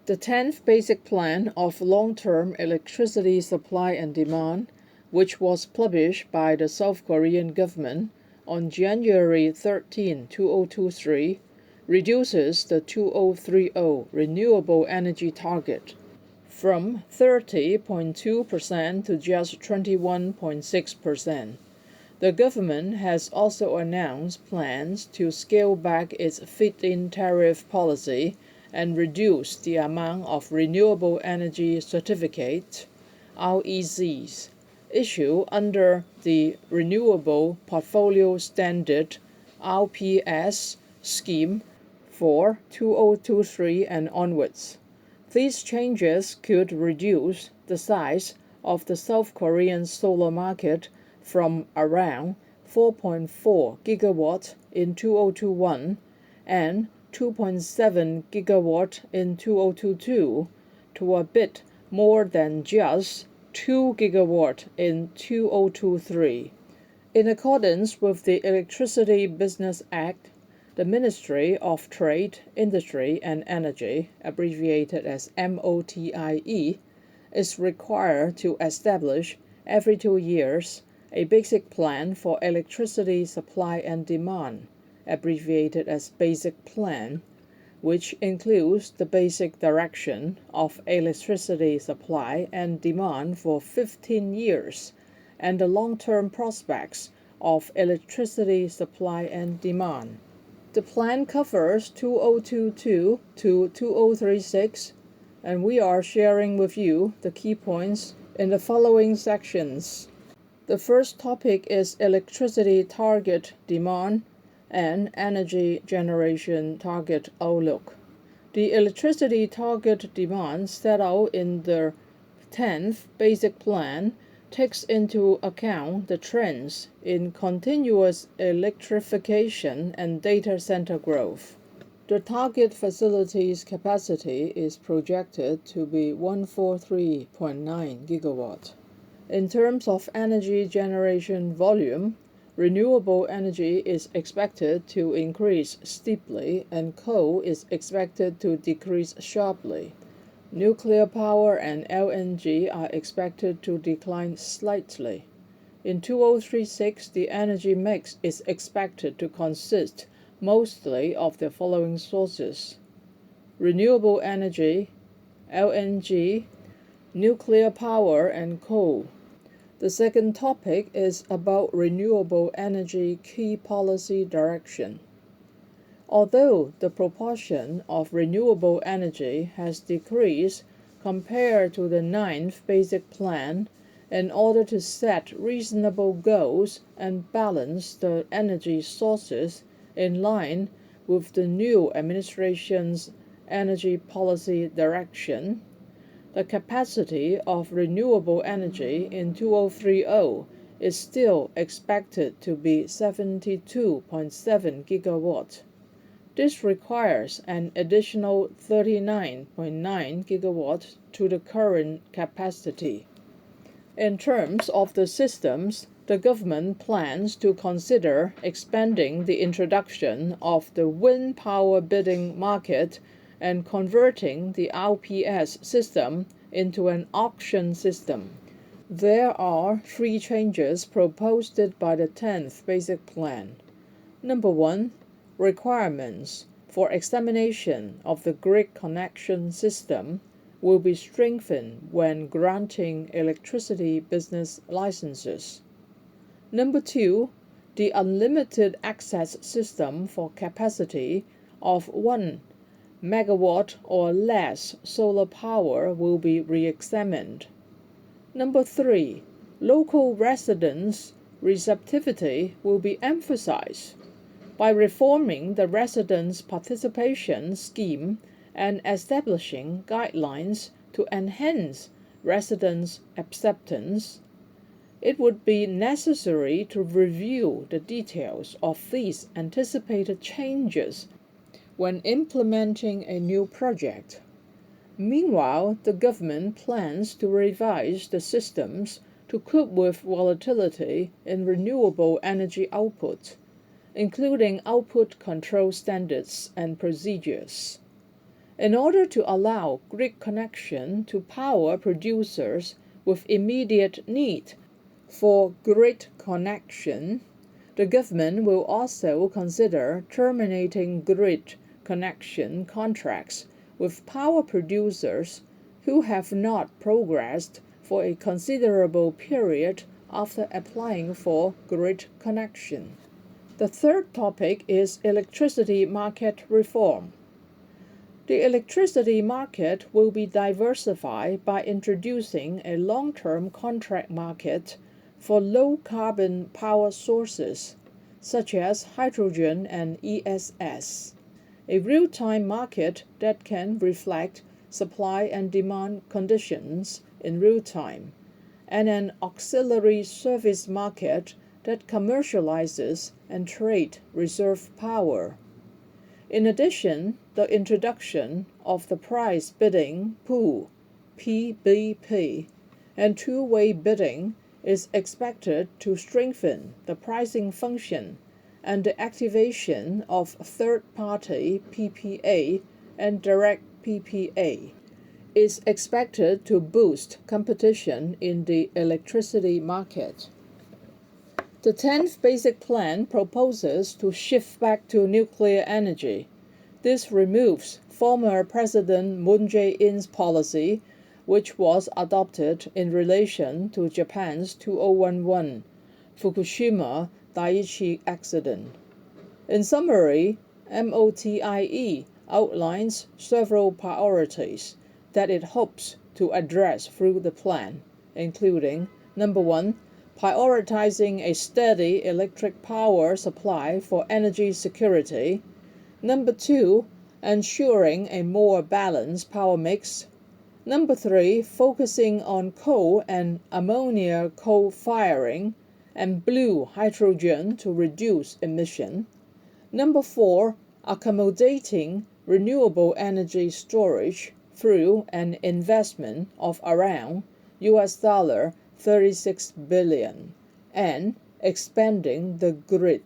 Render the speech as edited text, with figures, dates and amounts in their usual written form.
The 10th Basic Plan of Long-Term Electricity Supply and Demand, which was published by the South Korean government on January 13, 2023, reduces the 2030 renewable energy target from 30.2% to just 21.6%. The government has also announced plans to scale back its feed-in tariff policy and reduce the amount of renewable energy certificates, RECs, issued under the Renewable Portfolio Standard (RPS) scheme for 2023 and onwards. These changes could reduce the size of the South Korean solar market from around 4.4 gigawatts in 2021 and 2.7 gigawatt in 2022 to a bit more than just 2 gigawatt in 2023. In accordance with the Electricity Business Act, the Ministry of Trade, Industry and Energy, abbreviated as MOTIE, is required to establish every 2 years a basic plan for electricity supply and demand, abbreviated as Basic Plan, which includes the basic direction of electricity supply and demand for 15 years and the long-term prospects of electricity supply and demand. The plan covers 2022 to 2036, and we are sharing with you the key points in the following sections. The first topic is electricity target demand and energy generation target outlook. The electricity target demand set out in the 10th Basic Plan takes into account the trends in continuous electrification and data center growth. The target facility's capacity is projected to be 143.9 gigawatts. In terms of energy generation volume, renewable energy is expected to increase steeply and coal is expected to decrease sharply. Nuclear power and LNG are expected to decline slightly. In 2036, the energy mix is expected to consist mostly of the following sources: renewable energy, LNG, nuclear power, and coal. The second topic is about renewable energy key policy direction. Although the proportion of renewable energy has decreased compared to the 9th Basic Plan, in order to set reasonable goals and balance the energy sources in line with the new administration's energy policy direction, the capacity of renewable energy in 2030 is still expected to be 72.7 gigawatts. This requires an additional 39.9 gigawatts to the current capacity. In terms of the systems, the government plans to consider expanding the introduction of the wind power bidding market and converting the RPS system into an auction system. There are 3 changes proposed by the 10th Basic Plan. Number 1, requirements for examination of the grid connection system will be strengthened when granting electricity business licenses. Number 2, the unlimited access system for capacity of 1 megawatt or less solar power will be re-examined. Number 3, local residents' receptivity will be emphasized by reforming the residents' participation scheme and establishing guidelines to enhance residents' acceptance. It would be necessary to review the details of these anticipated changes when implementing a new project. Meanwhile, the government plans to revise the systems to cope with volatility in renewable energy output, including output control standards and procedures. In order to allow grid connection to power producers with immediate need for grid connection, the government will also consider terminating grid connection contracts with power producers who have not progressed for a considerable period after applying for grid connection. The third topic is electricity market reform. The electricity market will be diversified by introducing a long-term contract market for low-carbon power sources, such as hydrogen and ESS, a real-time market that can reflect supply and demand conditions in real time, and an auxiliary service market that commercializes and trades reserve power. In addition, the introduction of the price bidding pool, PBP, and two-way bidding is expected to strengthen the pricing function, and the activation of third-party PPA and direct PPA is expected to boost competition in the electricity market. The 10th Basic Plan proposes to shift back to nuclear energy. This removes former President Moon Jae-in's policy, which was adopted in relation to Japan's 2011 Fukushima Daiichi accident. In summary, MOTIE outlines several priorities that it hopes to address through the plan, including number 1, prioritizing a steady electric power supply for energy security. Number 2, ensuring a more balanced power mix. Number 3, focusing on coal and ammonia coal-firing and blue hydrogen to reduce emission. Number 4, accommodating renewable energy storage through an investment of around $36 billion and expanding the grid